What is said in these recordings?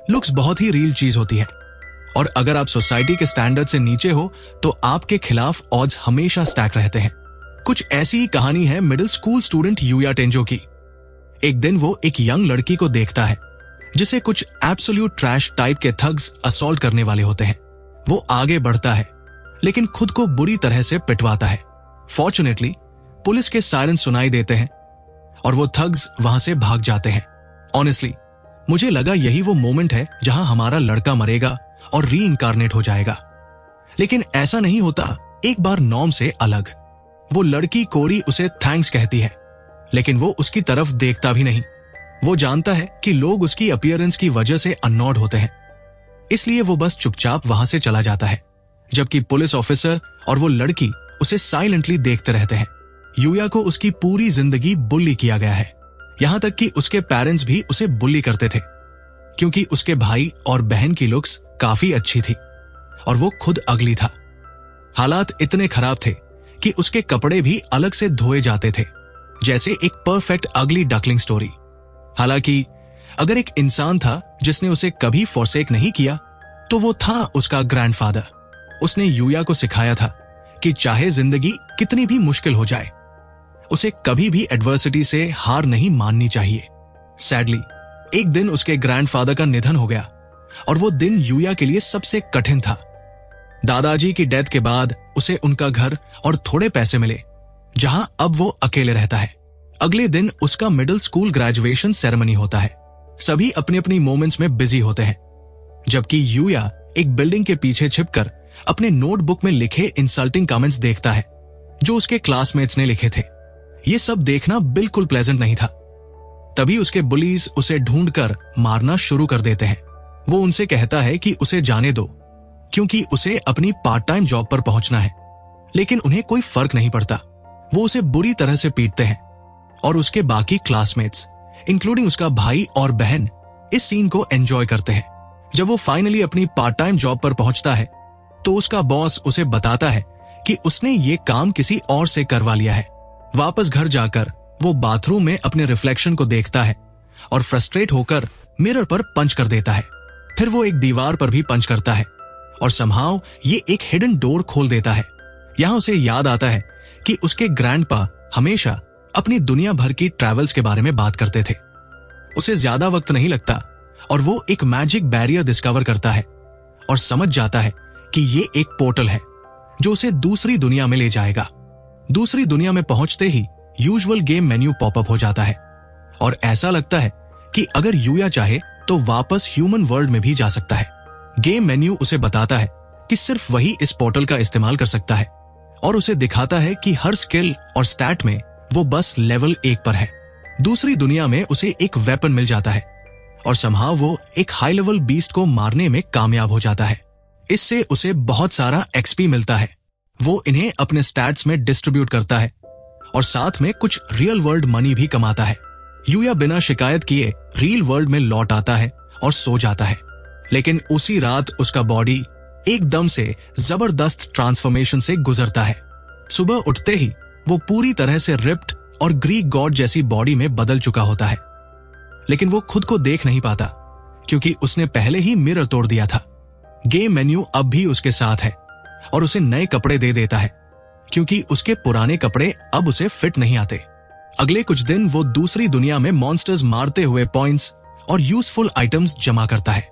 Looks बहुत ही real चीज होती है, और अगर आप सोसाइटी के स्टैंडर्ड से नीचे हो तो आपके खिलाफ ऑड्स हमेशा स्टैक रहते हैं। कुछ ऐसी ही कहानी है मिडिल स्कूल स्टूडेंट यूया टेंजो की। एक दिन वो एक यंग लड़की को देखता है जिसे कुछ एब्सोल्यूट ट्रैश टाइप के थग्स असॉल्ट करने वाले होते हैं। वो आगे बढ़ता है लेकिन खुद को बुरी तरह से पिटवाता है। फॉर्चुनेटली पुलिस के सायरन सुनाई देते हैं और वो थग्स वहां से भाग जाते हैं। ऑनेस्टली मुझे लगा यही वो मोमेंट है जहां हमारा लड़का मरेगा और रीइंकारनेट हो जाएगा, लेकिन ऐसा नहीं होता। एक बार नॉर्म से अलग। वो लड़की कोरी उसे थैंक्स कहती है, लेकिन वो उसकी तरफ देखता भी नहीं। वो जानता है कि लोग उसकी अपीयरेंस की वजह से अननॉड होते हैं, इसलिए वो बस चुपचाप वहां से चला जाता है, जबकि पुलिस ऑफिसर और वो लड़की उसे साइलेंटली देखते रहते हैं। यूया को उसकी पूरी जिंदगी बुली किया गया है, यहां तक कि उसके पेरेंट्स भी उसे बुली करते थे, क्योंकि उसके भाई और बहन की लुक्स काफी अच्छी थी और वो खुद अगली था। हालात इतने खराब थे कि उसके कपड़े भी अलग से धोए जाते थे, जैसे एक परफेक्ट अगली डकलिंग स्टोरी। हालांकि अगर एक इंसान था जिसने उसे कभी फॉरसेक नहीं किया तो वो था उसका ग्रैंडफादर। उसने यूया को सिखाया था कि चाहे जिंदगी कितनी भी मुश्किल हो जाए, उसे कभी भी एडवर्सिटी से हार नहीं माननी चाहिए। सैडली एक दिन उसके ग्रैंडफादर का निधन हो गया और वो दिन यूया के लिए सबसे कठिन था। दादाजी की डेथ के बाद उसे उनका घर और थोड़े पैसे मिले, जहां अब वो अकेले रहता है। अगले दिन उसका मिडिल स्कूल ग्रेजुएशन सेरेमनी होता है। सभी अपनी अपनी मोमेंट्स में बिजी होते हैं, जबकि यूया एक बिल्डिंग के पीछे छिपकर अपने नोटबुक में लिखे इंसल्टिंग कमेंट्स देखता है जो उसके क्लासमेट्स ने लिखे थे। ये सब देखना बिल्कुल प्लेजेंट नहीं था। तभी उसके बुलीज उसे ढूंढकर मारना शुरू कर देते हैं। वो उनसे कहता है कि उसे जाने दो, क्योंकि उसे अपनी पार्ट टाइम जॉब पर पहुंचना है, लेकिन उन्हें कोई फर्क नहीं पड़ता। वो उसे बुरी तरह से पीटते हैं और उसके बाकी क्लासमेट्स इंक्लूडिंग उसका भाई और बहन इस सीन को एंजॉय करते हैं। जब वो फाइनली अपनी पार्ट टाइम जॉब पर पहुंचता है तो उसका बॉस उसे बताता है कि उसने ये काम किसी और से करवा लिया है। वापस घर जाकर वो बाथरूम में अपने रिफ्लेक्शन को देखता है और फ्रस्ट्रेट होकर मिरर पर पंच कर देता है। फिर वो एक दीवार पर भी पंच करता है और समहाउ ये एक हिडन डोर खोल देता है। यहां उसे याद आता है कि उसके ग्रैंडपा हमेशा अपनी दुनिया भर की ट्रैवल्स के बारे में बात करते थे। उसे ज्यादा वक्त नहीं लगता और वो एक मैजिक बैरियर डिस्कवर करता है और समझ जाता है कि ये एक पोर्टल है जो उसे दूसरी दुनिया में ले जाएगा। दूसरी दुनिया में पहुंचते ही यूजुअल गेम मेन्यू पॉपअप हो जाता है और ऐसा लगता है कि अगर यूया चाहे तो वापस ह्यूमन वर्ल्ड में भी जा सकता है। गेम मेन्यू उसे बताता है कि सिर्फ वही इस पोर्टल का इस्तेमाल कर सकता है और उसे दिखाता है कि हर स्किल और स्टैट में वो बस लेवल 1 पर है। दूसरी दुनिया में उसे एक वेपन मिल जाता है और समहाउ वो एक हाई लेवल बीस्ट को मारने में कामयाब हो जाता है। इससे उसे बहुत सारा एक्सपी मिलता है। वो इन्हें अपने स्टैट्स में डिस्ट्रीब्यूट करता है और साथ में कुछ रियल वर्ल्ड मनी भी कमाता है। यूया बिना शिकायत किए रियल वर्ल्ड में लौट आता है और सो जाता है, लेकिन उसी रात उसका बॉडी एकदम से जबरदस्त ट्रांसफॉर्मेशन से गुजरता है। सुबह उठते ही वो पूरी तरह से रिप्ड और ग्रीक गॉड जैसी बॉडी में बदल चुका होता है, लेकिन वो खुद को देख नहीं पाता क्योंकि उसने पहले ही मिरर तोड़ दिया था। गेम मेन्यू अब भी उसके साथ है और उसे नए कपड़े दे देता है क्योंकि उसके पुराने कपड़े अब उसे फिट नहीं आते। अगले कुछ दिन वो दूसरी दुनिया में मॉन्स्टर्स मारते हुए पॉइंट्स और यूजफुल आइटम्स जमा करता है,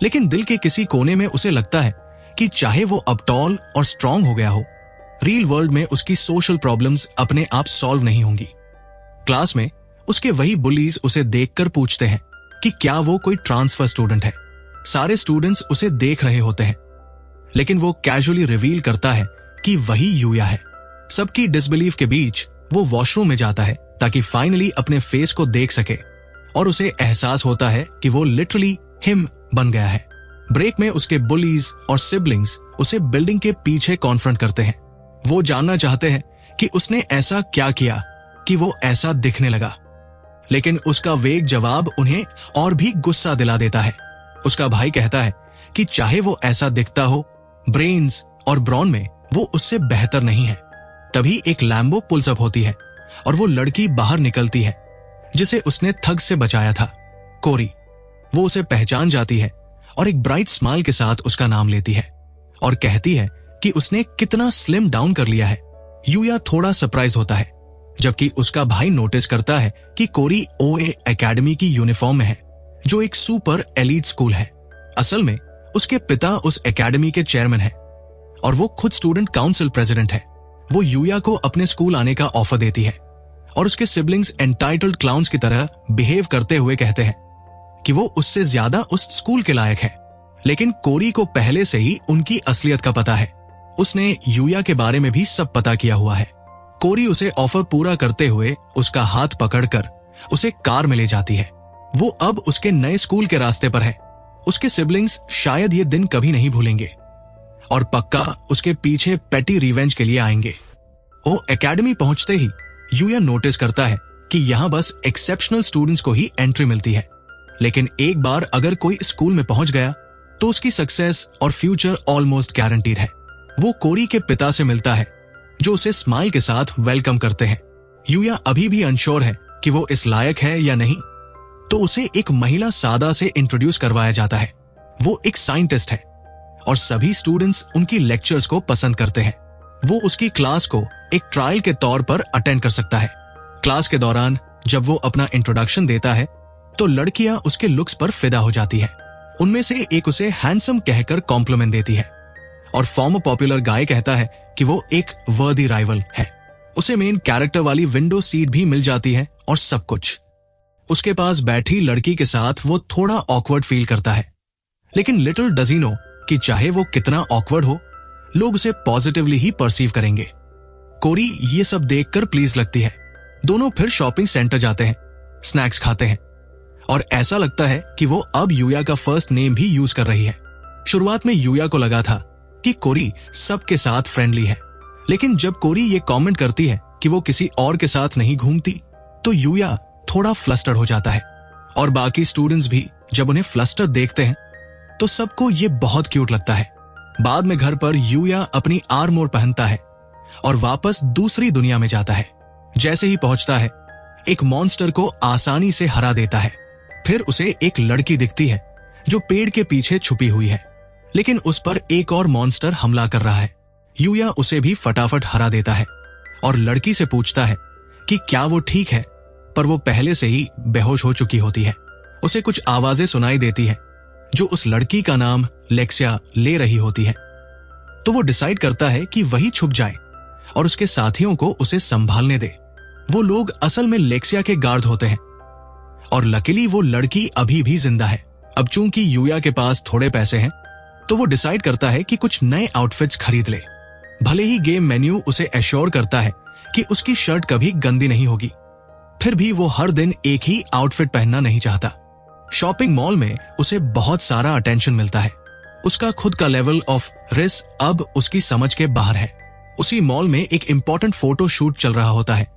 लेकिन दिल के किसी कोने में उसे लगता है कि चाहे वो अब टॉल और स्ट्रांग हो गया हो, रियल वर्ल्ड में उसकी सोशल प्रॉब्लम्स अपने आप सॉल्व नहीं होंगी। क्लास में उसके वही बुलीज उसे देखकर पूछते हैं कि क्या वो कोई ट्रांसफर स्टूडेंट है। सारे स्टूडेंट्स उसे देख रहे होते हैं, लेकिन वो कैजुअली रिवील करता है कि वही यूया है। सबकी डिसबिलीफ के बीच वो वॉशरूम में जाता है ताकि फाइनली अपने फेस को देख सके और उसे एहसास होता है कि वो लिटरली हिम बन गया है। ब्रेक में उसके बुलीज और सिबलिंग्स उसे बिल्डिंग के पीछे कॉन्फ्रंट करते हैं। वो जानना चाहते हैं कि उसने ऐसा क्या किया कि वो ऐसा दिखने लगा, लेकिन उसका वेग जवाब उन्हें और भी गुस्सा दिला देता है। उसका भाई कहता है कि चाहे वो ऐसा दिखता हो, ब्रेन्स और ब्रॉन में वो उससे बेहतर नहीं है। तभी एक लैम्बो पुल्स अप होती है और वो लड़की बाहर निकलती है जिसे उसने थग से बचाया था, कोरी। वो उसे पहचान जाती है और एक ब्राइट स्माइल के साथ उसका नाम लेती है और कहती है कि उसने कितना स्लिम डाउन कर लिया है। यूया थोड़ा सरप्राइज होता है, जबकि उसका भाई नोटिस करता है कि कोरी ओए एकेडमी की यूनिफॉर्म में है, जो एक सुपर एलीट स्कूल है। असल में उसके पिता उस एकेडमी के चेयरमैन हैं और वो खुद स्टूडेंट काउंसिल प्रेसिडेंट है। वो यूया को अपने स्कूल आने का ऑफर देती है और उसके सिबलिंग्स एंटाइटल्ड क्लाउन्स की तरह बिहेव करते हुए कहते हैं कि वो उससे ज्यादा उस स्कूल के लायक है। लेकिन कोरी को पहले से ही उनकी असलियत का पता है। उसने यूया के बारे में भी सब पता किया हुआ है। कोरी उसे ऑफर पूरा करते हुए उसका हाथ पकड़कर उसे कार में ले जाती है। वो अब उसके नए स्कूल के रास्ते पर है। उसके सिबलिंग्स शायद ये दिन कभी नहीं भूलेंगे और पक्का उसके पीछे पेटी रिवेंज के लिए आएंगे। वो एकेडमी पहुंचते ही यूया नोटिस करता है कि यहां बस एक्सेप्शनल स्टूडेंट्स को ही एंट्री मिलती है। लेकिन एक बार अगर कोई स्कूल में पहुंच गया तो उसकी सक्सेस और फ्यूचर ऑलमोस्ट गारंटीड है। वो कोरी के पिता से मिलता है, जो उसे स्माइल के साथ वेलकम करते हैं। यूया अभी भी अनश्योर है कि वो इस लायक है या नहीं, तो उसे एक महिला सादा से इंट्रोड्यूस करवाया जाता है। वो एक साइंटिस्ट है और सभी स्टूडेंट्स उनकी लेक्चर्स को पसंद करते हैं। वो उसकी क्लास को एक ट्रायल के तौर पर अटेंड कर सकता है। क्लास के दौरान जब वो अपना इंट्रोडक्शन देता है तो लड़कियां उसके लुक्स पर फिदा हो जाती है। उनमें से एक उसे हैंडसम कहकर कॉम्प्लीमेंट देती है और फॉर्मर पॉपुलर गाय कहता है कि वो एक वर्दी राइवल है। उसे मेन कैरेक्टर वाली विंडो सीट भी मिल जाती है और सब कुछ। उसके पास बैठी लड़की के साथ वो थोड़ा ऑकवर्ड फील करता है, लेकिन लिटिल डज ही नो कि चाहे वो कितना ऑकवर्ड हो, लोग उसे पॉजिटिवली ही परसीव करेंगे। कोरी ये सब देखकर प्लीज लगती है। दोनों फिर शॉपिंग सेंटर जाते हैं, स्नैक्स खाते हैं और ऐसा लगता है कि वो अब यूया का फर्स्ट नेम भी यूज कर रही है। शुरुआत में यूया को लगा था कि कोरी सबके साथ फ्रेंडली है, लेकिन जब कोरी ये कमेंट करती है कि वो किसी और के साथ नहीं घूमती, तो यूया थोड़ा फ्लस्टर्ड हो जाता है। और बाकी स्टूडेंट्स भी जब उन्हें फ्लस्टर देखते हैं तो सबको ये बहुत क्यूट लगता है। बाद में घर पर यूया अपनी आर्मोर पहनता है और वापस दूसरी दुनिया में जाता है। जैसे ही पहुंचता है, एक मॉन्स्टर को आसानी से हरा देता है। फिर उसे एक लड़की दिखती है जो पेड़ के पीछे छुपी हुई है, लेकिन उस पर एक और मॉन्स्टर हमला कर रहा है। यूया उसे भी फटाफट हरा देता है और लड़की से पूछता है कि क्या वो ठीक है, पर वो पहले से ही बेहोश हो चुकी होती है। उसे कुछ आवाजें सुनाई देती है जो उस लड़की का नाम लेक्सिया ले रही होती है। तो वो डिसाइड करता है कि वही छुप जाए और उसके साथियों को उसे संभालने दे। वो लोग असल में लेक्सिया के गार्ड होते हैं और लकीली वो लड़की अभी भी जिंदा है। अब चूंकि यूया के पास थोड़े पैसे हैं, तो वो डिसाइड करता है कि कुछ नए आउटफिट्स खरीद ले। भले ही गेम मेन्यू उसे एश्योर करता है कि उसकी शर्ट कभी गंदी नहीं होगी, फिर भी वो हर दिन एक ही आउटफिट पहनना नहीं चाहता। शॉपिंग मॉल में उसे बहुत सारा अटेंशन मिलता है। उसका खुद का लेवल ऑफ रिस्क अब उसकी समझ के बाहर है। उसी मॉल में एक इंपॉर्टेंट फोटो शूट चल रहा होता है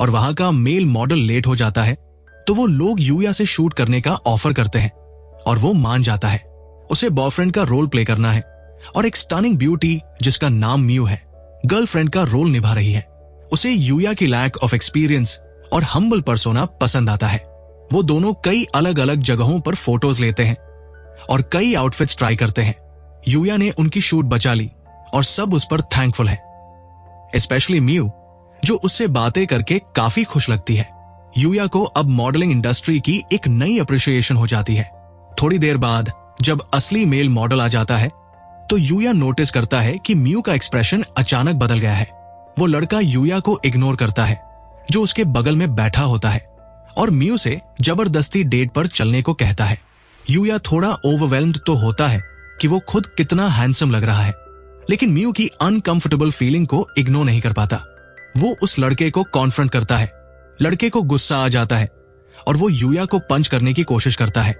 और वहां का मेल मॉडल लेट हो जाता है, तो वो लोग यूया से शूट करने का ऑफर करते हैं और वो मान जाता है। उसे बॉयफ्रेंड का रोल प्ले करना है और एक स्टनिंग ब्यूटी जिसका नाम म्यू है, गर्लफ्रेंड का रोल निभा रही है। उसे यूया की लैक ऑफ एक्सपीरियंस और हम्बल पर्सोना पसंद आता है। वो दोनों कई अलग अलग जगहों पर फोटोज लेते हैं और कई आउटफिट्स ट्राई करते हैं। यूया ने उनकी शूट बचा ली और सब उस पर थैंकफुल है, स्पेशली म्यू जो उससे बातें करके काफी खुश लगती है। यूया को अब मॉडलिंग इंडस्ट्री की एक नई अप्रिशिएशन हो जाती है। थोड़ी देर बाद जब असली मेल मॉडल आ जाता है, तो यूया नोटिस करता है कि म्यू का एक्सप्रेशन अचानक बदल गया है। वो लड़का यूया को इग्नोर करता है जो उसके बगल में बैठा होता है और म्यू से जबरदस्ती डेट पर चलने को कहता है। यूया थोड़ा ओवरवेल्म्ड तो होता है कि वो खुद कितना हैंडसम लग रहा है, लेकिन म्यू की अनकंफर्टेबल फीलिंग को इग्नोर नहीं कर पाता। वो उस लड़के को कॉन्फ्रंट करता है। लड़के को गुस्सा आ जाता है और वो यूया को पंच करने की कोशिश करता है,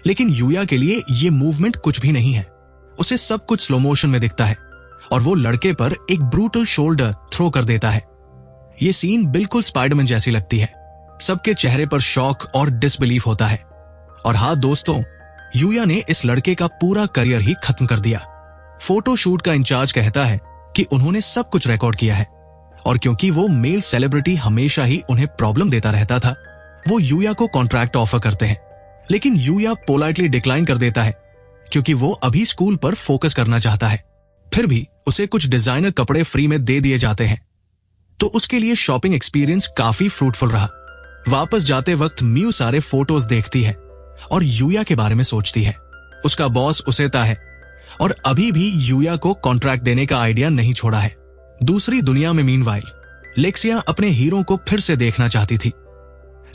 लेकिन यूया के लिए ये मूवमेंट कुछ भी नहीं है। उसे सब कुछ स्लो मोशन में दिखता है और वो लड़के पर एक ब्रूटल शोल्डर थ्रो कर देता है। ये सीन बिल्कुल स्पाइडरमैन जैसी लगती है। सबके चेहरे पर शॉक और डिसबिलीफ होता है। और हाँ दोस्तों, यूया ने इस लड़के का पूरा करियर ही खत्म कर दिया। फोटो शूट का इंचार्ज कहता है कि उन्होंने सब कुछ रिकॉर्ड किया है और क्योंकि वो मेल सेलिब्रिटी हमेशा ही उन्हें प्रॉब्लम देता रहता था, वो यूया को कॉन्ट्रैक्ट ऑफर करते हैं। लेकिन यूया पोलाइटली डिक्लाइन कर देता है क्योंकि वो अभी स्कूल पर फोकस करना चाहता है। फिर भी उसे कुछ डिजाइनर कपड़े फ्री में दे दिए जाते हैं, तो उसके लिए शॉपिंग एक्सपीरियंस काफी फ्रूटफुल रहा। वापस जाते वक्त म्यू सारे फोटोज देखती है और यूया के बारे में सोचती है। उसका बॉस उसेता है और अभी भी यूया को कॉन्ट्रैक्ट देने का आइडिया नहीं छोड़ा है। दूसरी दुनिया में मीनवाइल लेक्सिया अपने हीरो को फिर से देखना चाहती थी,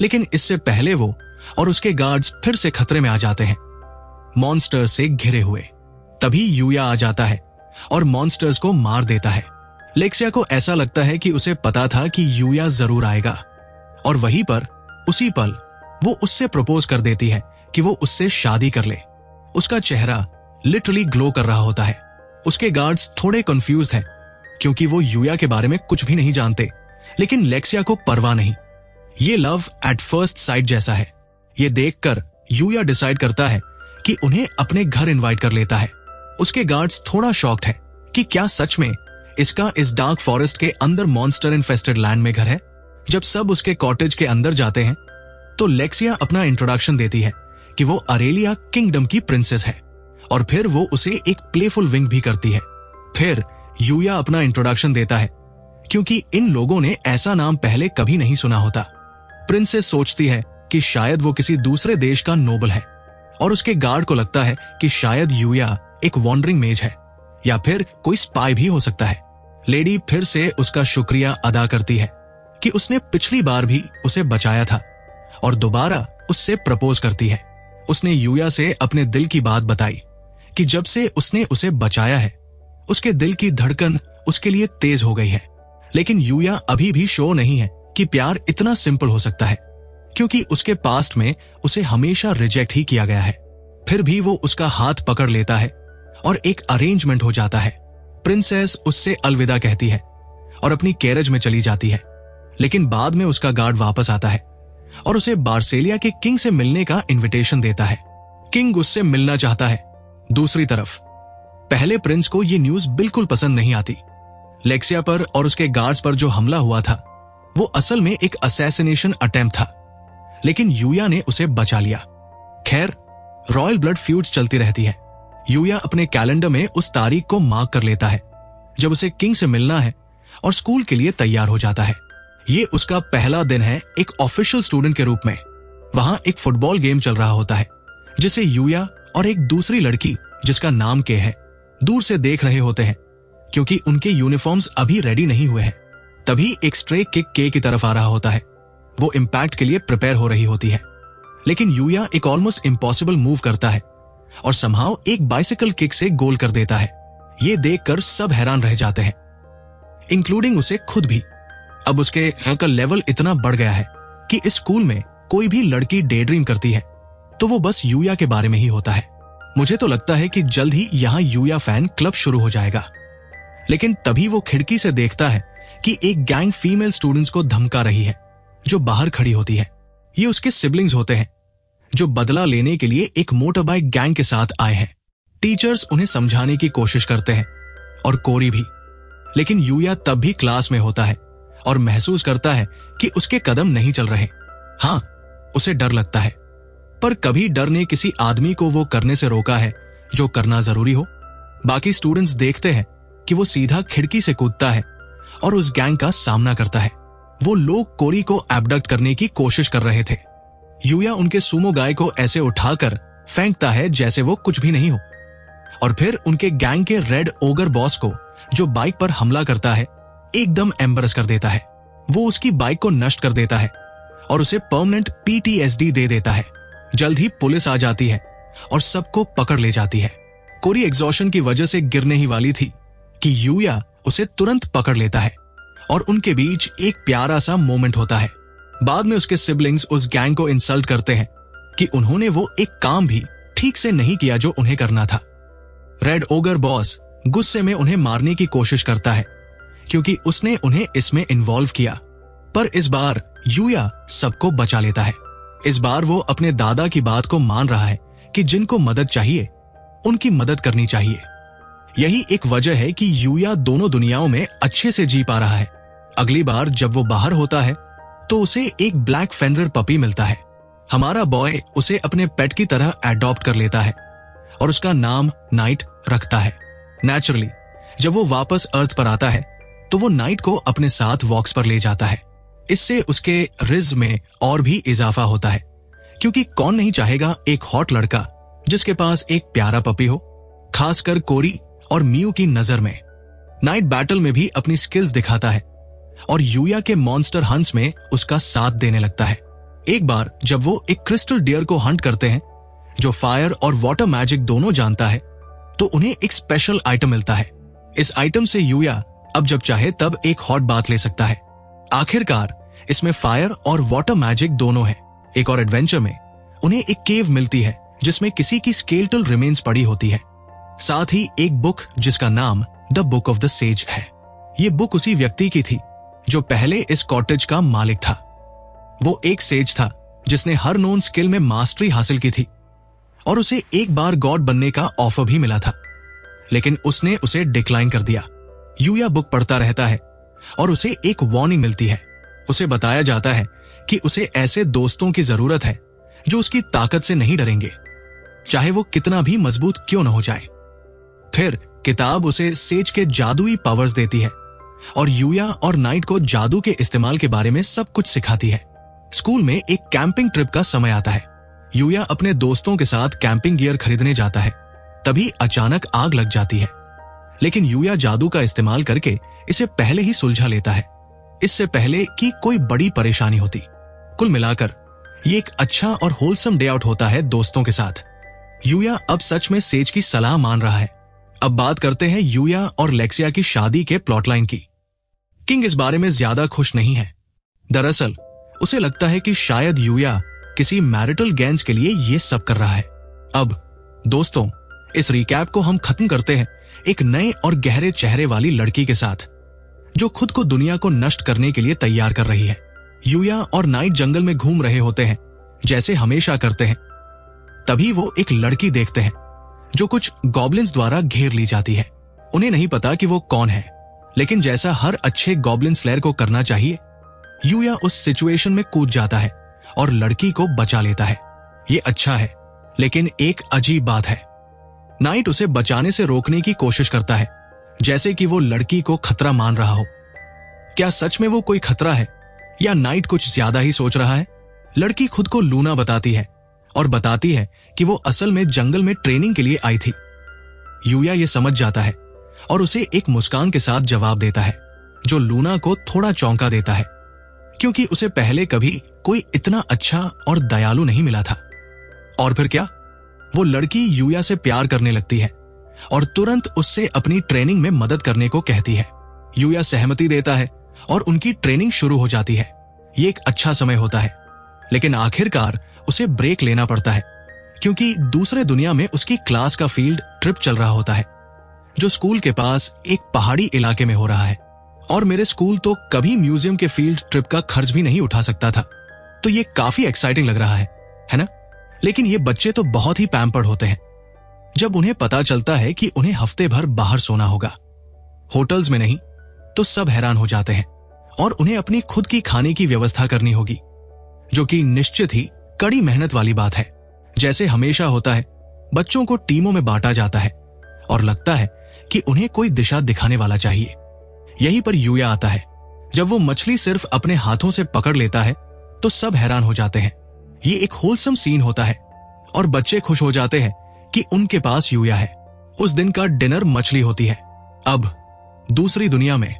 लेकिन इससे पहले वो और उसके गार्ड्स फिर से खतरे में आ जाते हैं, मॉन्स्टर्स से घिरे हुए। तभी यूया आ जाता है और मॉन्स्टर्स को मार देता है। लेक्सिया को ऐसा लगता है कि उसे पता था कि यूया जरूर आएगा, और वहीं पर उसी पल वो उससे प्रपोज कर देती है कि वो उससे शादी कर ले। उसका चेहरा लिटरली ग्लो कर रहा होता है। उसके गार्ड्स थोड़े कंफ्यूज्ड हैं क्योंकि वो यूया के बारे में कुछ भी नहीं जानते, लेकिन लेक्सिया को परवाह नहीं। ये लव एट फर्स्ट साइट जैसा है। ये देखकर यूया डिसाइड करता है कि उन्हें अपने घर इनवाइट कर लेता है। उसके गार्ड्स थोड़ा शॉक्ड है कि क्या सच में इसका इस डार्क फॉरेस्ट के अंदर मॉन्स्टर इन्फेस्टेड लैंड में घर है। जब सब उसके कॉटेज के अंदर जाते हैं तो लेक्सिया अपना इंट्रोडक्शन देती है कि वो अरेलिया किंगडम की प्रिंसेस है, और फिर वो उसे एक प्लेफुल विंक भी करती है। फिर यूया अपना इंट्रोडक्शन देता है क्योंकि इन लोगों ने ऐसा नाम पहले कभी नहीं सुना होता। प्रिंसेस सोचती है कि शायद वो किसी दूसरे देश का नोबल है, और उसके गार्ड को लगता है कि शायद यूया एक वॉन्डरिंग मेज है या फिर कोई स्पाई भी हो सकता है। लेडी फिर से उसका शुक्रिया अदा करती है कि उसने पिछली बार भी उसे बचाया था, और दोबारा उससे प्रपोज करती है। उसने यूया से अपने दिल की बात बताई कि जब से उसने उसे बचाया है उसके दिल की धड़कन उसके लिए तेज हो गई है। लेकिन यूया अभी भी श्योर नहीं है कि प्यार इतना सिंपल हो सकता है, क्योंकि उसके पास्ट में उसे हमेशा रिजेक्ट ही किया गया है। फिर भी वो उसका हाथ पकड़ लेता है और एक अरेंजमेंट हो जाता है। प्रिंसेस उससे अलविदा कहती है और अपनी कैरेज में चली जाती है, लेकिन बाद में उसका गार्ड वापस आता है और उसे बार्सेलिया के किंग से मिलने का इनविटेशन देता है। किंग उससे मिलना चाहता है। दूसरी तरफ पहले प्रिंस को ये न्यूज बिल्कुल पसंद नहीं आती। लेक्सिया पर और उसके गार्ड्स पर जो हमला हुआ था वो असल में एक असैसिनेशन अटेम्प्ट था, लेकिन यूया ने उसे बचा लिया। खैर, रॉयल ब्लड फ्यूड्स चलती रहती है। यूया अपने कैलेंडर में उस तारीख को मार्क कर लेता है जब उसे किंग से मिलना है, और स्कूल के लिए तैयार हो जाता है। ये उसका पहला दिन है एक ऑफिशियल स्टूडेंट के रूप में। वहां एक फुटबॉल गेम चल रहा होता है जिसे यूया और एक दूसरी लड़की जिसका नाम के है दूर से देख रहे होते हैं, क्योंकि उनके यूनिफॉर्म्स अभी रेडी नहीं हुए हैं। तभी एक स्ट्रे किक के की तरफ आ रहा होता है। वो इम्पैक्ट के लिए प्रिपेयर हो रही होती है, लेकिन यूया एक ऑलमोस्ट इम्पॉसिबल मूव करता है और समहाउ एक बाइसिकल किक से गोल कर देता है। ये देखकर सब हैरान रह जाते हैं, इंक्लूडिंग उसे खुद भी। अब उसके का लेवल इतना बढ़ गया है कि इस स्कूल में कोई भी लड़की डे ड्रीम करती है तो वो बस यूया के बारे में ही होता है। मुझे तो लगता है कि जल्द ही यहाँ यूया फैन क्लब शुरू हो जाएगा। लेकिन तभी वो खिड़की से देखता है कि एक गैंग फीमेल स्टूडेंट्स को धमका रही है जो बाहर खड़ी होती है। ये उसके सिबलिंग्स होते हैं जो बदला लेने के लिए एक मोटर बाइक गैंग के साथ आए हैं। टीचर्स उन्हें समझाने की कोशिश करते हैं, और कोरी भी, लेकिन यूया तब भी क्लास में होता है और महसूस करता है कि उसके कदम नहीं चल रहे। हाँ, उसे डर लगता है, पर कभी डर ने किसी आदमी को वो करने से रोका है जो करना जरूरी हो। बाकी स्टूडेंट्स देखते हैं कि वो सीधा खिड़की से कूदता है और उस गैंग का सामना करता है। वो लोग कोरी को एब्डक्ट करने की कोशिश कर रहे थे। यूया उनके सुमो गाय को ऐसे उठाकर फेंकता है जैसे वो कुछ भी नहीं हो, और फिर उनके गैंग के रेड ओगर बॉस को जो बाइक पर हमला करता है एकदम एम्बरस कर देता है। वो उसकी बाइक को नष्ट कर देता है और उसे परमानेंट PTSD दे देता है। जल्द ही पुलिस आ जाती है और सबको पकड़ ले जाती है। कोरी एग्जॉशन की वजह से गिरने ही वाली थी कि यूया उसे तुरंत पकड़ लेता है और उनके बीच एक प्यारा सा मोमेंट होता है। बाद में उसके सिबलिंग्स उस गैंग को इंसल्ट करते हैं कि उन्होंने वो एक काम भी ठीक से नहीं किया जो उन्हें करना था। रेड ओगर बॉस गुस्से में उन्हें मारने की कोशिश करता है क्योंकि उसने उन्हें इसमें इन्वॉल्व किया, पर इस बार यूया सबको बचा लेता है। इस बार वो अपने दादा की बात को मान रहा है कि जिनको मदद चाहिए उनकी मदद करनी चाहिए। यही एक वजह है कि यूया दोनों दुनियाओं में अच्छे से जी पा रहा है। अगली बार जब वो बाहर होता है तो उसे एक ब्लैक फेंडर पपी मिलता है। हमारा बॉय उसे अपने पेट की तरह एडॉप्ट कर लेता है और उसका नाम नाइट रखता है। नेचुरली जब वो वापस अर्थ पर आता है तो वो नाइट को अपने साथ वॉक्स पर ले जाता है। इससे उसके रिज में और भी इजाफा होता है, क्योंकि कौन नहीं चाहेगा एक हॉट लड़का जिसके पास एक प्यारा पपी हो, खासकर कोरी और मियू की नजर में। नाइट बैटल में भी अपनी स्किल्स दिखाता है और यूया के मॉन्स्टर हंट्स में उसका साथ देने लगता है। एक बार जब वो एक क्रिस्टल डियर को हंट करते हैं जो फायर और वाटर मैजिक दोनों जानता है, तो उन्हें एक स्पेशल आइटम मिलता है। इस आइटम से यूया अब जब चाहे तब एक हॉट बाथ ले सकता है। आखिरकार इसमें फायर और वाटर मैजिक दोनों है। एक और एडवेंचर में उन्हें एक केव मिलती है जिसमें किसी की स्केलेटल रिमेन्स पड़ी होती है, साथ ही एक बुक जिसका नाम the book of the sage है। ये बुक उसी व्यक्ति की थी जो पहले इस कॉटेज का मालिक था। वो एक सेज था जिसने हर नोन स्किल में मास्टरी हासिल की थी और उसे एक बार गॉड बनने का ऑफर भी मिला था, लेकिन उसने उसे डिक्लाइन कर दिया। यूया बुक पढ़ता रहता है और उसे एक वार्निंग मिलती है। उसे बताया जाता है कि उसे ऐसे दोस्तों की जरूरत है जो उसकी ताकत से नहीं डरेंगे, चाहे वो कितना भी मजबूत क्यों न हो जाए। फिर किताब उसे सेज के जादुई पावर्स देती है और यूया और नाइट को जादू के इस्तेमाल के बारे में सब कुछ सिखाती है। स्कूल में एक कैंपिंग ट्रिप का समय आता है। यूया अपने दोस्तों के साथ कैंपिंग गियर खरीदने जाता है, तभी अचानक आग लग जाती है, लेकिन यूया जादू का इस्तेमाल करके इसे पहले ही सुलझा लेता है, इससे पहले कि कोई बड़ी परेशानी होती। कुल मिलाकर ये एक अच्छा और होलसम डे आउट होता है दोस्तों के साथ। यूया अब सच में सेज की सलाह मान रहा है। अब बात करते हैं यूया और लेक्सिया की शादी के प्लॉटलाइन की। किंग इस बारे में ज्यादा खुश नहीं है। दरअसल उसे लगता है कि शायद यूया किसी मैरिटल गेन्स के लिए ये सब कर रहा है। अब दोस्तों, इस रिकैप को हम खत्म करते हैं एक नए और गहरे चेहरे वाली लड़की के साथ जो खुद को दुनिया को नष्ट करने के लिए तैयार कर रही है। यूया और नाइट जंगल में घूम रहे होते हैं जैसे हमेशा करते हैं। तभी वो एक लड़की देखते हैं जो कुछ गॉब्लिन्स द्वारा घेर ली जाती है। उन्हें नहीं पता कि वो कौन है, लेकिन जैसा हर अच्छे गॉब्लिन स्लेयर को करना चाहिए, यूया उस सिचुएशन में कूद जाता है और लड़की को बचा लेता है। ये अच्छा है, लेकिन एक अजीब बात है। नाइट उसे बचाने से रोकने की कोशिश करता है, जैसे कि वो लड़की को खतरा मान रहा हो। क्या सच में वो कोई खतरा है या नाइट कुछ ज्यादा ही सोच रहा है? लड़की खुद को लूना बताती है और बताती है कि वो असल में जंगल में ट्रेनिंग के लिए आई थी। यूया ये समझ जाता है और उसे एक मुस्कान के साथ जवाब देता है, जो लूना को थोड़ा चौंका देता है, क्योंकि उसे पहले कभी कोई इतना अच्छा और दयालु नहीं मिला था। और फिर क्या, वो लड़की यूया से प्यार करने लगती है और तुरंत उससे अपनी ट्रेनिंग में मदद करने को कहती है। यूया सहमति देता है और उनकी ट्रेनिंग शुरू हो जाती है। ये एक अच्छा समय होता है, लेकिन आखिरकार उसे ब्रेक लेना पड़ता है, क्योंकि दूसरे दुनिया में उसकी क्लास का फील्ड ट्रिप चल रहा होता है, जो स्कूल के पास एक पहाड़ी इलाके में हो रहा है। और मेरे स्कूल तो कभी म्यूजियम के फील्ड ट्रिप का खर्च भी नहीं उठा सकता था, तो ये काफी एक्साइटिंग लग रहा है ना? लेकिन ये बच्चे तो बहुत ही पैम्पर्ड होते हैं। जब उन्हें पता चलता है कि उन्हें हफ्ते भर बाहर सोना होगा, होटल्स में नहीं, तो सब हैरान हो जाते हैं और उन्हें अपनी खुद की खाने की व्यवस्था करनी होगी, जो कि निश्चित ही कड़ी मेहनत वाली बात है। जैसे हमेशा होता है, बच्चों को टीमों में बांटा जाता है और लगता है कि उन्हें कोई दिशा दिखाने वाला चाहिए। यहीं पर यूया आता है। जब वो मछली सिर्फ अपने हाथों से पकड़ लेता है तो सब हैरान हो जाते हैं। ये एक होलसम सीन होता है और बच्चे खुश हो जाते हैं कि उनके पास यूया है। उस दिन का डिनर मछली होती है। अब दूसरी दुनिया में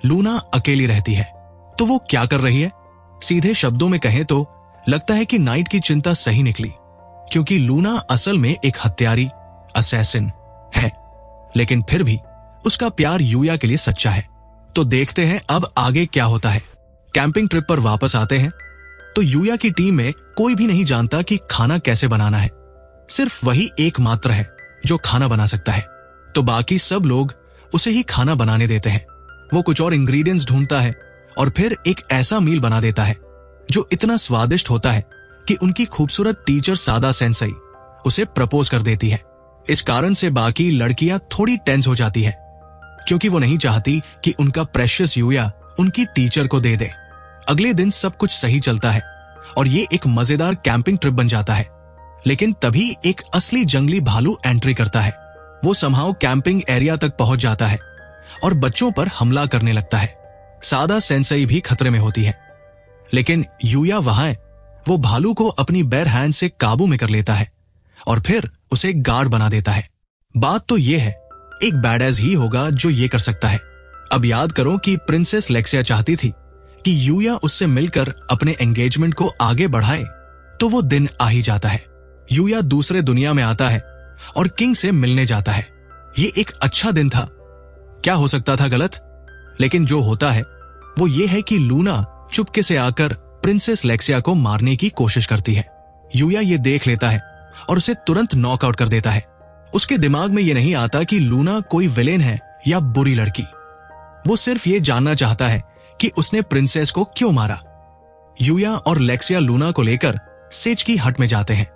लूना अकेली रहती है, तो वो क्या कर रही है? सीधे शब्दों में कहें तो लगता है कि नाइट की चिंता सही निकली, क्योंकि लूना असल में एक हत्यारी, असैसिन है, लेकिन फिर भी उसका प्यार यूया के लिए सच्चा है। तो देखते हैं अब आगे क्या होता है। कैंपिंग ट्रिप पर वापस आते हैं तो यूया की टीम में कोई भी नहीं जानता कि खाना कैसे बनाना है। सिर्फ वही एकमात्र है जो खाना बना सकता है, तो बाकी सब लोग उसे ही खाना बनाने देते हैं। वो कुछ और इंग्रेडिएंट्स ढूंढता है और फिर एक ऐसा मील बना देता है जो इतना स्वादिष्ट होता है कि उनकी खूबसूरत टीचर सादा सेंसई उसे प्रपोज कर देती है। इस कारण से बाकी लड़कियां थोड़ी टेंस हो जाती है, क्योंकि वो नहीं चाहती कि उनका प्रेशियस यूया उनकी टीचर को दे दे। अगले दिन सब कुछ सही चलता है और ये एक मजेदार कैंपिंग ट्रिप बन जाता है। लेकिन तभी एक असली जंगली भालू एंट्री करता है। वो समहाउ कैंपिंग एरिया तक पहुंच जाता है और बच्चों पर हमला करने लगता है। सादा सेंसेई भी खतरे में होती है, लेकिन यूया वहां है। वो भालू को अपनी बेर हैंड से काबू में कर लेता है और फिर उसे गार्ड बना देता है। बात तो ये है, एक बैडएस ही होगा जो ये कर सकता है। अब याद करो कि प्रिंसेस लेक्सिया चाहती थी कि यूया उससे मिलकर अपने एंगेजमेंट को आगे बढ़ाए, तो वो दिन आ ही जाता है। यूया दूसरे दुनिया में आता है और किंग से मिलने जाता है। ये एक अच्छा दिन था। क्या हो सकता था गलत? लेकिन जो होता है वो ये है कि लूना चुपके से आकर प्रिंसेस लेक्सिया को मारने की कोशिश करती है। यूया ये देख लेता है और उसे तुरंत नॉकआउट कर देता है। उसके दिमाग में ये नहीं आता कि लूना कोई विलेन है या बुरी लड़की। वो सिर्फ ये जानना चाहता है कि उसने प्रिंसेस को क्यों मारा। यूया और लेक्सिया लूना को लेकर सेज की हट में जाते हैं।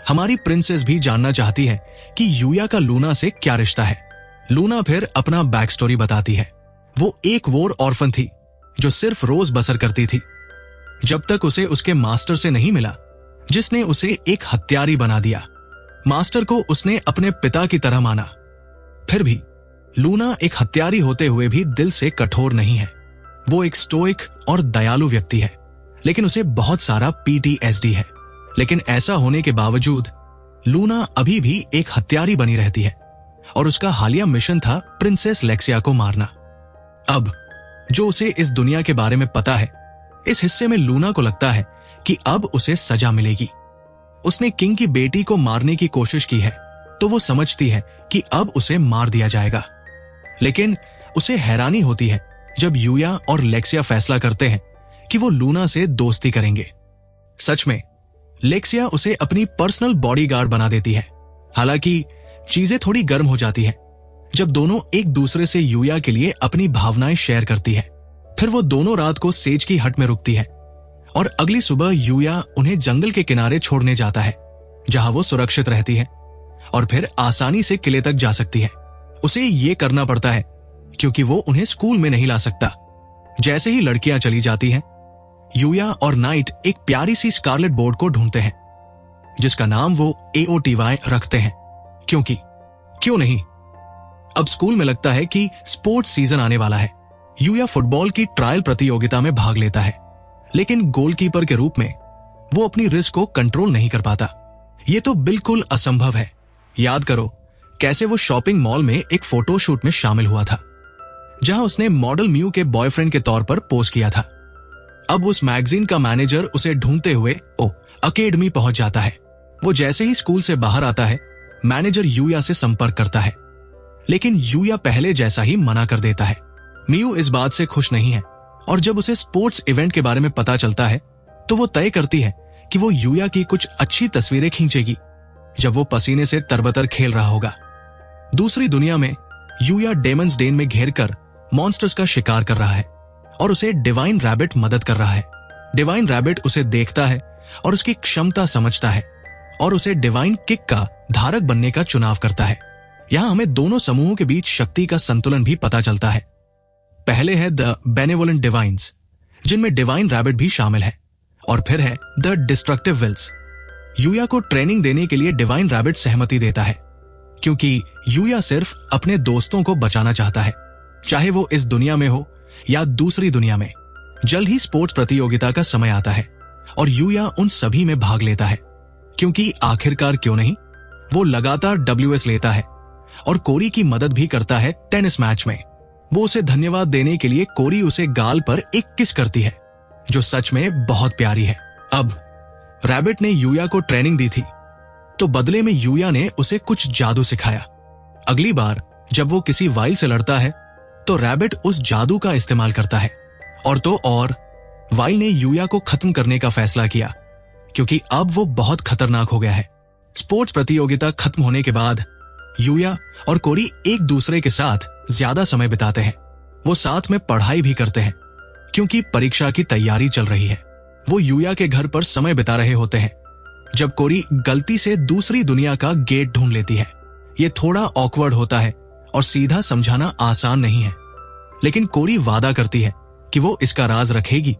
हमारी प्रिंसेस भी जानना चाहती है कि यूया का लूना से क्या रिश्ता है। लूना फिर अपना बैक स्टोरी बताती है। वो एक वोर ऑर्फन थी जो सिर्फ रोज बसर करती थी, जब तक उसे उसके मास्टर से नहीं मिला, जिसने उसे एक हत्यारी बना दिया। मास्टर को उसने अपने पिता की तरह माना। फिर भी लूना एक हत्यारी होते हुए भी दिल से कठोर नहीं है। वो एक स्टोइक और दयालु व्यक्ति है, लेकिन उसे बहुत सारा PTSD है। लेकिन ऐसा होने के बावजूद लूना अभी भी एक हत्यारी बनी रहती है और उसका हालिया मिशन था प्रिंसेस लेक्सिया को मारना। अब जो उसे इस दुनिया के बारे में पता है, इस हिस्से में लूना को लगता है कि अब उसे सजा मिलेगी। उसने किंग की बेटी को मारने की कोशिश की है, तो वो समझती है कि अब उसे मार दिया जाएगा। लेकिन उसे हैरानी होती है जब यूया और लेक्सिया फैसला करते हैं कि वो लूना से दोस्ती करेंगे। सच में लेक्सिया उसे अपनी पर्सनल बॉडीगार्ड बना देती है। हालांकि चीजें थोड़ी गर्म हो जाती हैं जब दोनों एक दूसरे से यूया के लिए अपनी भावनाएं शेयर करती है। फिर वो दोनों रात को सेज की हट में रुकती है और अगली सुबह यूया उन्हें जंगल के किनारे छोड़ने जाता है, जहां वो सुरक्षित रहती है और फिर आसानी से किले तक जा सकती है। उसे ये करना पड़ता है क्योंकि वो उन्हें स्कूल में नहीं ला सकता। जैसे ही लड़कियां चली जाती हैं, यूया और नाइट एक प्यारी सी स्कारलेट बोर्ड को ढूंढते हैं, जिसका नाम वो AOTY रखते हैं, क्योंकि क्यों नहीं। अब स्कूल में लगता है कि स्पोर्ट्स सीजन आने वाला है। यूया फुटबॉल की ट्रायल प्रतियोगिता में भाग लेता है, लेकिन गोलकीपर के रूप में वो अपनी रिस्क को कंट्रोल नहीं कर पाता। ये तो बिल्कुल असंभव है। याद करो कैसे वो शॉपिंग मॉल में एक फोटोशूट में शामिल हुआ था, जहां उसने मॉडल म्यू के बॉयफ्रेंड के तौर पर पोज किया था। अब उस मैगजीन का मैनेजर उसे ढूंढते हुए अकेडमी पहुंच जाता है। वो जैसे ही स्कूल से बाहर आता है, मैनेजर यूया से संपर्क करता है, लेकिन यूया पहले जैसा ही मना कर देता है। मियू इस बात से खुश नहीं है और जब उसे स्पोर्ट्स इवेंट के बारे में पता चलता है, तो वो तय करती है कि वो यूया की कुछ अच्छी तस्वीरें खींचेगी जब वो पसीने से तरबतर खेल रहा होगा। दूसरी दुनिया में यूया डेमन्स डेन में घेरकर मॉन्स्टर्स का शिकार कर रहा है और उसे डिवाइन रैबिट मदद कर रहा है। डिवाइन रैबिट उसे देखता है और उसकी क्षमता समझता है और उसे डिवाइन किक का धारक बनने का चुनाव करता है। यहां हमें दोनों समूहों के बीच शक्ति का संतुलन भी पता चलता है। पहले है द बेनेवोलेंट डिवाइन्स, जिनमें डिवाइन रैबिट भी शामिल है, और फिर है द डिस्ट्रक्टिव विल्स। यूया को ट्रेनिंग देने के लिए डिवाइन रैबिट सहमति देता है, क्योंकि यूया सिर्फ अपने दोस्तों को बचाना चाहता है, चाहे वो इस दुनिया में हो या दूसरी दुनिया में। जल्द ही स्पोर्ट्स प्रतियोगिता का समय आता है और यूया उन सभी में भाग लेता है, क्योंकि आखिरकार क्यों नहीं, वो लगातार WS लेता है और कोरी की मदद भी करता है टेनिस मैच में। वो उसे धन्यवाद देने के लिए कोरी उसे गाल पर एक किस करती है, जो सच में बहुत प्यारी है। अब रैबिट ने यूया को ट्रेनिंग दी थी, तो बदले में यूया ने उसे कुछ जादू सिखाया। अगली बार जब वो किसी वाइल से लड़ता है, तो रैबिट उस जादू का इस्तेमाल करता है। और वाइल ने यूया को खत्म करने का फैसला किया, क्योंकि अब वो बहुत खतरनाक हो गया है। स्पोर्ट्स प्रतियोगिता खत्म होने के बाद यूया और कोरी एक दूसरे के साथ ज्यादा समय बिताते हैं। वो साथ में पढ़ाई भी करते हैं, क्योंकि परीक्षा की तैयारी चल रही है। वो यूया के घर पर समय बिता रहे होते हैं जब कोरी गलती से दूसरी दुनिया का गेट ढूंढ लेती है। ये थोड़ा ऑकवर्ड होता है और सीधा समझाना आसान नहीं है, लेकिन कोरी वादा करती है कि वो इसका राज रखेगी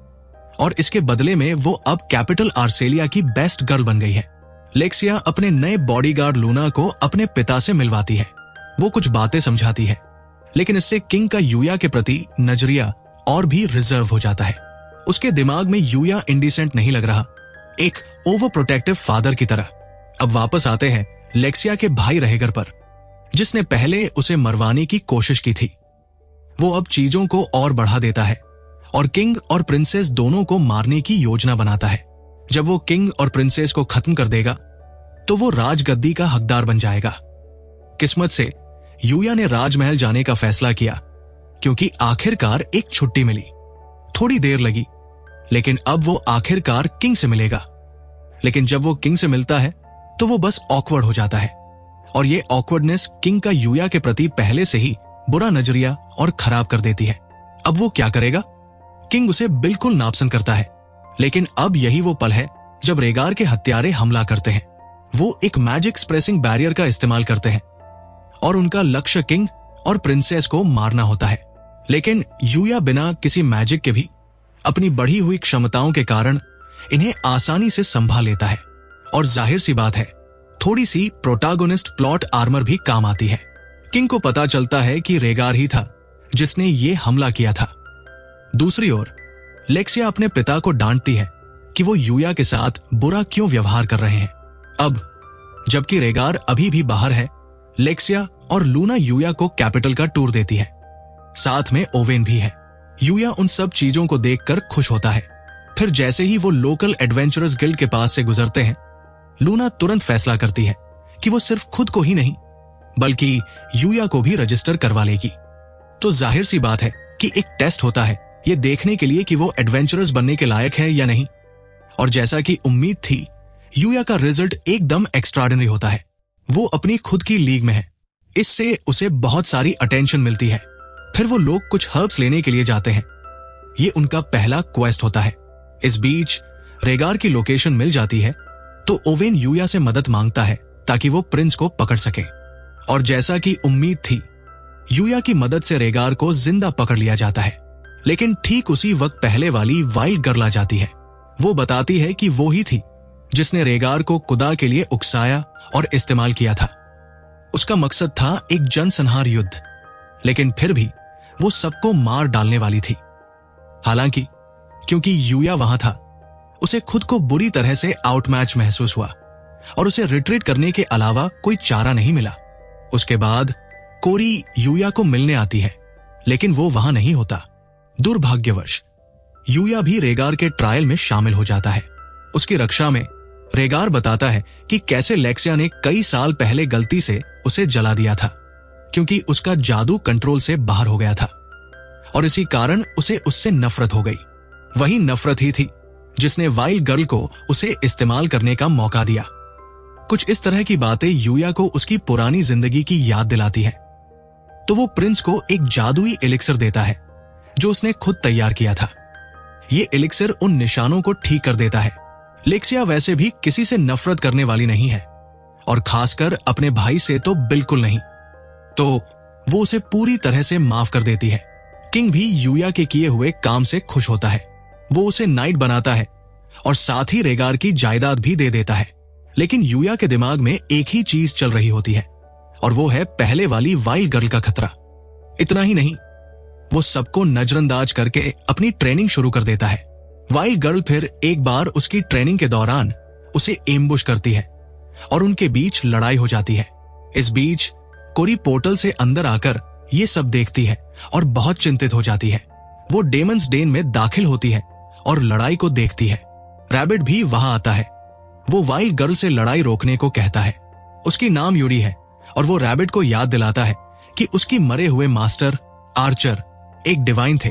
और इसके बदले में वो अब कैपिटल आर्सेलिया की बेस्ट गर्ल बन गई है। लेक्सिया अपने नए बॉडीगार्ड लूना को अपने पिता से मिलवाती है। वो कुछ बातें समझाती है, लेकिन इससे किंग का यूया के प्रति नजरिया और भी रिजर्व हो जाता है। उसके दिमाग में यूया इंडिसेंट नहीं लग रहा, एक ओवर प्रोटेक्टिव फादर की तरह। अब वापस आते हैं लेक्सिया के भाई रहेगर पर, जिसने पहले उसे मरवाने की कोशिश की थी। वो अब चीजों को और बढ़ा देता है और किंग और प्रिंसेस दोनों को मारने की योजना बनाता है। जब वो किंग और प्रिंसेस को खत्म कर देगा तो वो राजगद्दी का हकदार बन जाएगा। किस्मत से यूया ने राजमहल जाने का फैसला किया, क्योंकि आखिरकार एक छुट्टी मिली। थोड़ी देर लगी, लेकिन अब वो आखिरकार किंग से मिलेगा। लेकिन जब वो किंग से मिलता है तो वो बस ऑकवर्ड हो जाता है, और ये ऑकवर्डनेस किंग का यूया के प्रति पहले से ही बुरा नजरिया और खराब कर देती है। अब वो क्या करेगा? किंग उसे बिल्कुल नापसंद करता है, लेकिन अब यही वो पल है जब रेगार के हत्यारे हमला करते हैं। वो एक मैजिक स्प्रेसिंग बैरियर का इस्तेमाल करते हैं और उनका लक्ष्य किंग और प्रिंसेस को मारना होता है। लेकिन यूया बिना किसी मैजिक के भी अपनी बढ़ी हुई क्षमताओं के कारण इन्हें आसानी से संभाल लेता है। और जाहिर सी बात है, थोड़ी सी प्रोटागोनिस्ट प्लॉट आर्मर भी काम आती है। किंग को पता चलता है कि रेगार ही था जिसने ये हमला किया था। दूसरी ओर लेक्सिया अपने पिता को डांटती है कि वो यूया के साथ बुरा क्यों व्यवहार कर रहे हैं। अब जबकि रेगार अभी भी बाहर है, लेक्सिया और लूना यूया को कैपिटल का टूर देती है। साथ में ओवेन भी है। यूया उन सब चीजों को देखकर खुश होता है। फिर जैसे ही वो लोकल एडवेंचरर्स गिल्ड के पास से गुजरते हैं, लूना तुरंत फैसला करती है कि वो सिर्फ खुद को ही नहीं बल्कि यूया को भी रजिस्टर करवा लेगी। तो जाहिर सी बात है कि एक टेस्ट होता है ये देखने के लिए कि वो एडवेंचरर्स बनने के लायक है या नहीं। और जैसा कि उम्मीद थी, यूया का रिजल्ट एकदम एक्स्ट्राऑर्डिनरी होता है। वो अपनी खुद की लीग में है। इससे उसे बहुत सारी अटेंशन मिलती है। फिर वो लोग कुछ हर्ब्स लेने के लिए जाते हैं। ये उनका पहला क्वेस्ट होता है। इस बीच रेगार की लोकेशन मिल जाती है तो ओवेन यूया से मदद मांगता है ताकि वो प्रिंस को पकड़ सके। और जैसा कि उम्मीद थी, यूया की मदद से रेगार को जिंदा पकड़ लिया जाता है। लेकिन ठीक उसी वक्त पहले वाली वाइल्ड गर्ल आ जाती है। वो बताती है कि वो ही थी जिसने रेगार को खुदा के लिए उकसाया और इस्तेमाल किया था। उसका मकसद था एक जनसंहार युद्ध, लेकिन फिर भी वो सबको मार डालने वाली थी। हालांकि क्योंकि यूया वहां था, उसे खुद को बुरी तरह से आउटमैच महसूस हुआ और उसे रिट्रीट करने के अलावा कोई चारा नहीं मिला। उसके बाद कोरी यूया को मिलने आती है, लेकिन वो वहां नहीं होता। दुर्भाग्यवश यूया भी रेगार के ट्रायल में शामिल हो जाता है। उसकी रक्षा में रेगार बताता है कि कैसे लेक्सिया ने कई साल पहले गलती से उसे जला दिया था, क्योंकि उसका जादू कंट्रोल से बाहर हो गया था और इसी कारण उसे उससे नफरत हो गई। वही नफरत ही थी जिसने वाइल्ड गर्ल को उसे इस्तेमाल करने का मौका दिया। कुछ इस तरह की बातें यूया को उसकी पुरानी जिंदगी की याद दिलाती है। तो वो प्रिंस को एक जादुई एलिक्सर देता है जो उसने खुद तैयार किया था। ये एलिक्सर उन निशानों को ठीक कर देता है। लेक्सिया वैसे भी किसी से नफरत करने वाली नहीं है, और खासकर अपने भाई से तो बिल्कुल नहीं। तो वो उसे पूरी तरह से माफ कर देती है। किंग भी यूया के किए हुए काम से खुश होता है। वो उसे नाइट बनाता है और साथ ही रेगार की जायदाद भी दे देता है। लेकिन यूया के दिमाग में एक ही चीज चल रही होती है, और वो है पहले वाली वाइल्ड गर्ल का खतरा। इतना ही नहीं, वो सबको नजरअंदाज करके अपनी ट्रेनिंग शुरू कर देता है। वाइल्ड गर्ल फिर एक बार उसकी ट्रेनिंग के दौरान उसे एम्बुश करती है और उनके बीच लड़ाई हो जाती है। इस बीच कोरी पोर्टल से अंदर आकर ये सब देखती है और बहुत चिंतित हो जाती है। वो डेमंस डेन में दाखिल होती है और लड़ाई को देखती है। रैबिट भी वहां आता है। वो वाइल्ड गर्ल से लड़ाई रोकने को कहता है। उसकी नाम यूडी है और वो रैबिट को याद दिलाता है कि उसकी मरे हुए मास्टर आर्चर एक डिवाइन थे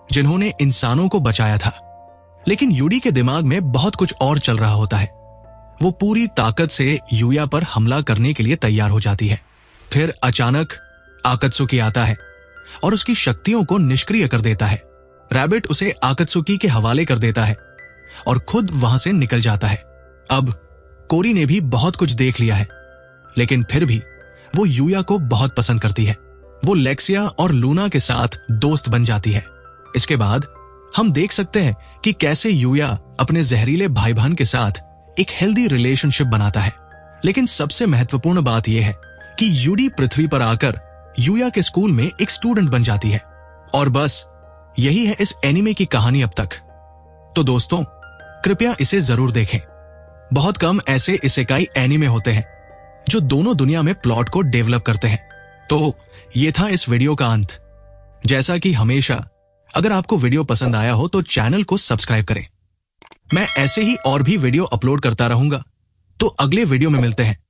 जिन्होंने इंसानों को बचाया था। लेकिन यूडी के दिमाग में बहुत कुछ और चल रहा होता है। वो पूरी ताकत से यूया पर हमला करने के लिए तैयार हो जाती है। फिर अचानक आकत्सुकी आता है और उसकी शक्तियों को निष्क्रिय कर देता है। रैबिट उसे आकत्सुकी के हवाले कर देता है और खुद वहां से निकल जाता है। अब कोरी ने भी बहुत कुछ देख लिया है, लेकिन फिर भी वो यूया को बहुत पसंद करती है। वो लेक्सिया और लूना के साथ दोस्त बन जाती है। इसके बाद हम देख सकते हैं कि कैसे यूया अपने जहरीले भाई बहन के साथ एक हेल्दी रिलेशनशिप बनाता है। लेकिन सबसे महत्वपूर्ण बात यह है कि यूडी पृथ्वी पर आकर यूया के स्कूल में एक स्टूडेंट बन जाती है। और बस यही है इस एनिमे की कहानी अब तक। तो दोस्तों, कृपया इसे जरूर देखें। बहुत कम ऐसे इसेकाई एनिमे होते हैं जो दोनों दुनिया में प्लॉट को डेवलप करते हैं। तो ये था इस वीडियो का अंत। जैसा कि हमेशा, अगर आपको वीडियो पसंद आया हो तो चैनल को सब्सक्राइब करें। मैं ऐसे ही और भी वीडियो अपलोड करता रहूंगा। तो अगले वीडियो में मिलते हैं।